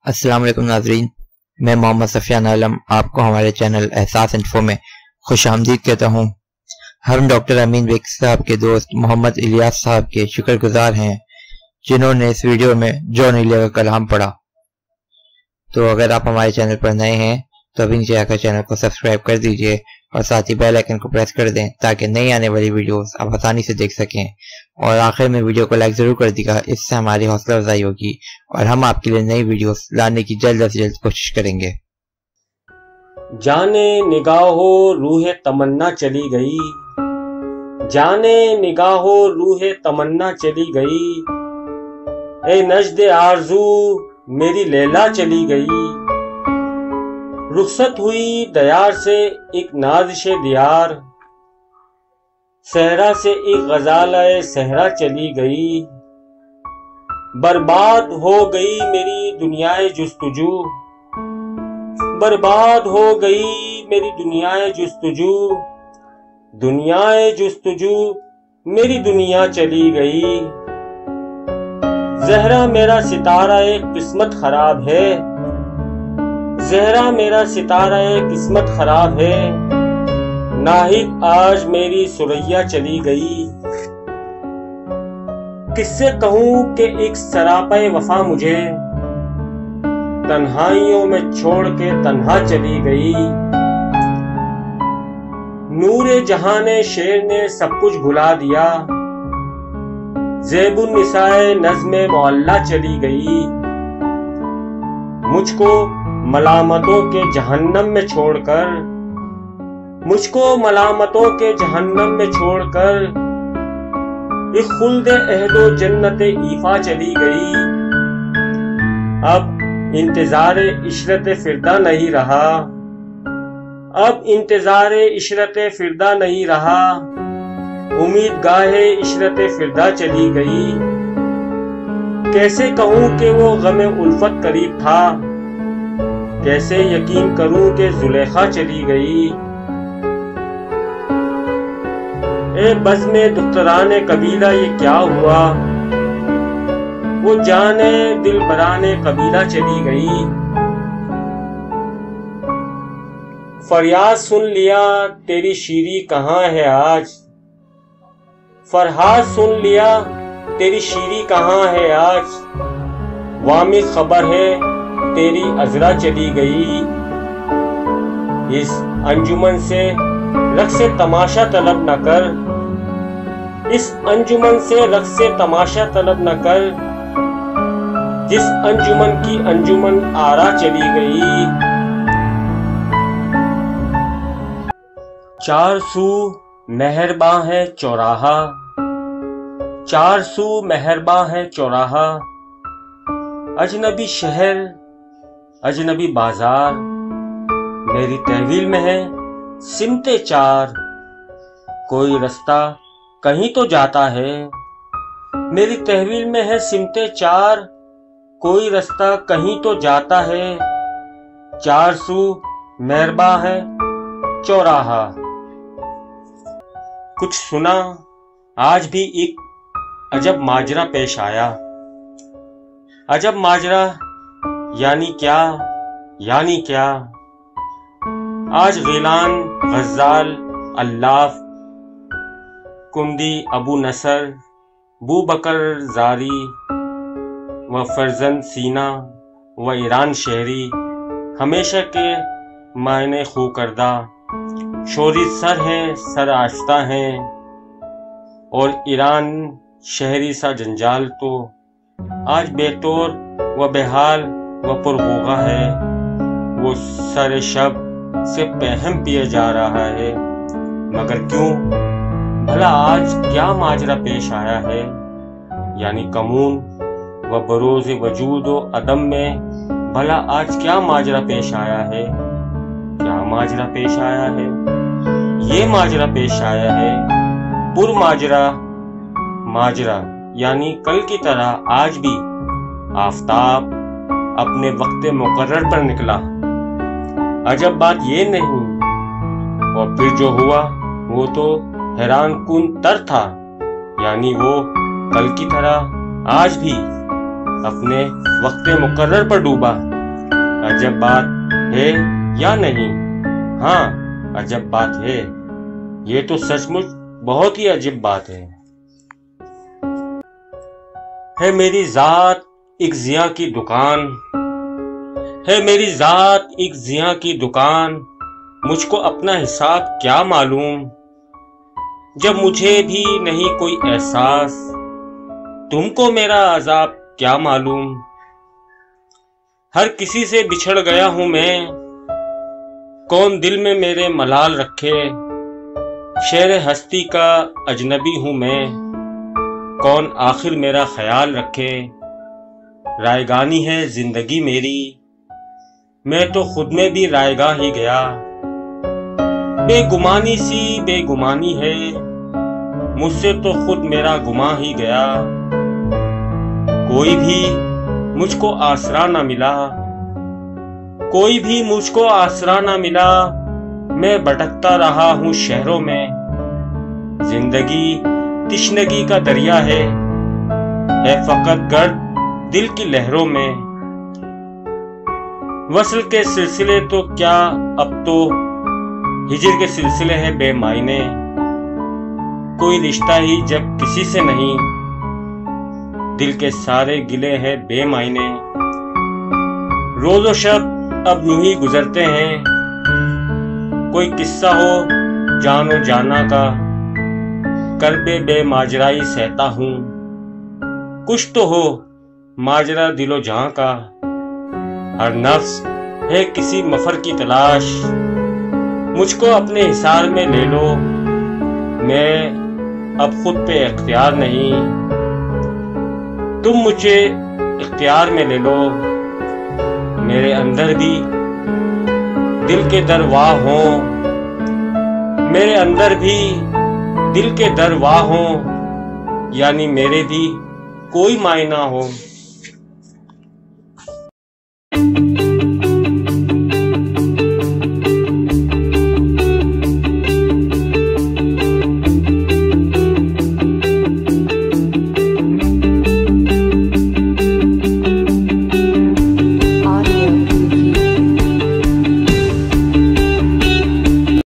अस्सलाम वालेकुम नाज़रीन, मैं मोहम्मद सफ़ियान आलम आपको हमारे चैनल एहसास इन्फो में खुशामदीद कहता हूँ। हम डॉक्टर अमीन बेग साहब के दोस्त मोहम्मद इलियास साहब के शुक्रगुजार हैं जिन्होंने इस वीडियो में जॉन एलिया का कलाम पढ़ा। तो अगर आप हमारे चैनल पर नए हैं तो अभी नीचे आकर चैनल को सब्सक्राइब कर दीजिए और साथ ही बेल आइकन को प्रेस कर दें ताकि नई आने वाली वीडियोस आप आसानी से देख सकें। और आखिर में वीडियो को लाइक ज़रूर कर दीजिएगा, इससे हमारी हौसला अफजाई होगी और हम आपके लिए नई वीडियोस लाने की जल्द से जल्द कोशिश करेंगे। जाने निगाहों रूहे तमन्ना चली गई, जाने निगाहों रूहे तमन्ना चली गई, ए नजदे आरज़ू मेरी लैला चली गई। रुखसत हुई दयार से एक नाज़िशे दियार, सहरा से एक गज़ाल-ए सहरा चली गई। बर्बाद हो गई मेरी दुनियाए जुस्तुजू, बर्बाद हो गई मेरी दुनियाए जुस्तुजू, दुनियाए जुस्तुजू मेरी दुनिया चली गई। ज़हरा मेरा सितारा एक किस्मत खराब है, ज़हरा मेरा सितारा एक किस्मत खराब है। नाहिद आज मेरी सुरैया चली गई। किससे कहूं कि एक सरापे वफा मुझे तन्हाइयों में छोड़ के तन्हा चली गई। नूरे जहाने शेर ने सब कुछ भुला दिया, ज़ेबुन निसाए नज़्मे मुअल्ला चली गई। मुझको मलामतों के जहन्नम में छोड़कर, मुझको मलामतों के जहन्नम में छोड़कर एक खुल्दे अहदो जन्नत ईफा चली गई। अब इंतजारे इशरत फिरदा नहीं रहा, अब इंतजारे इशरत फिरदा नहीं रहा। उम्मीद गाहे इशरत फिरदा चली गई। कैसे कहूं कि वो गमे उल्फत करीब था, कैसे यकीन करूं कि जुलेखा चली गई। ए बज़्मे दुख्तराने कबीला ये क्या हुआ, वो जाने दिल बराने कबीला चली गई। फरियाद सुन लिया तेरी शीरी कहाँ है आज, फरहाद सुन लिया तेरी शीरी कहाँ है आज। वामी खबर है तेरी अजरा चली गई। इस अंजुमन से रक़्स तमाशा तलब न कर, इस अंजुमन से रक़्स तमाशा तलब न कर। जिस अंजुमन की अंजुमन आरा चली गई। चार सू मेहरबां है चौराहा, चार सू मेहरबां है चौराहा। अजनबी शहर अजनबी बाजार, मेरी तहवील में है सिमते चार। कोई रास्ता कहीं तो जाता है, मेरी तहवील में है सिमते चार। कोई रास्ता कहीं तो जाता है। चार सू मेहरबां है चौराहा। कुछ सुना आज भी एक अजब माजरा पेश आया। अजब माजरा यानी क्या, यानी क्या। आज गिलान गज़ाल अल्लाफ कुंदी अबू नसर बू बकर जारी व फरजंद सीना व ईरान शहरी हमेशा के मायने खू करदा शोरी सर हैं, सर आश्ता हैं। और ईरान शहरी सा जंजाल तो आज बेतौर व बेहाल व पुरगोगा है। वो सर शब से पहम पिया जा रहा है, मगर क्यों भला आज क्या माजरा पेश आया है। यानी कमून व बरोज़ वजूद व अदम में भला आज क्या माजरा पेश आया है। क्या माजरा पेश आया है। ये माजरा पेश आया है पुर माजरा माजरा, यानी कल की तरह आज भी आफताब अपने वक्त मुकर्रर पर निकला। अजब बात ये नहीं, और फिर जो हुआ वो तो हैरान कुन तर था। यानी वो कल की तरह आज भी अपने वक्त मुकर्रर पर डूबा। अजब बात है या नहीं? हाँ, अजब बात है। ये तो सचमुच बहुत ही अजीब बात है मेरी जात एक जिया की दुकान, है मेरी जात एक जिया की दुकान। मुझको अपना हिसाब क्या मालूम, जब मुझे भी नहीं कोई एहसास, तुमको मेरा अजाब क्या मालूम। हर किसी से बिछड़ गया हूं मैं, कौन दिल में मेरे मलाल रखे। शेर हस्ती का अजनबी हूं मैं, कौन आखिर मेरा ख्याल रखे। रायगानी है जिंदगी मेरी, मैं तो खुद में भी रायगा ही गया। बेगुमानी सी बेगुमानी है, मुझसे तो खुद मेरा गुमा ही गया। कोई भी मुझको आसरा न मिला, कोई भी मुझको आसरा न मिला। मैं भटकता रहा हूँ शहरों में, जिंदगी तिश्नगी का दरिया है फकत गर्द दिल की लहरों में। वस्ल के सिलसिले तो क्या, अब तो हिजर के सिलसिले हैं बेमायने। कोई रिश्ता ही जब किसी से नहीं, दिल के सारे गिले हैं बेमायने। रोजो शब अब यूं ही गुजरते हैं, कोई किस्सा हो जानो जाना का, करबे बेमाजराई सहता हूं। कुछ तो हो माजरा दिलो जहां का, हर नफ्स है किसी मफर की तलाश। मुझको अपने हिसार में ले लो, मैं अब खुद पे इख्तियार नहीं। तुम मुझे इख्तियार में ले लो, मेरे अंदर भी दिल के दर वाह हों, मेरे अंदर भी दिल के दर वाह हों, यानी मेरे भी कोई मायना हो।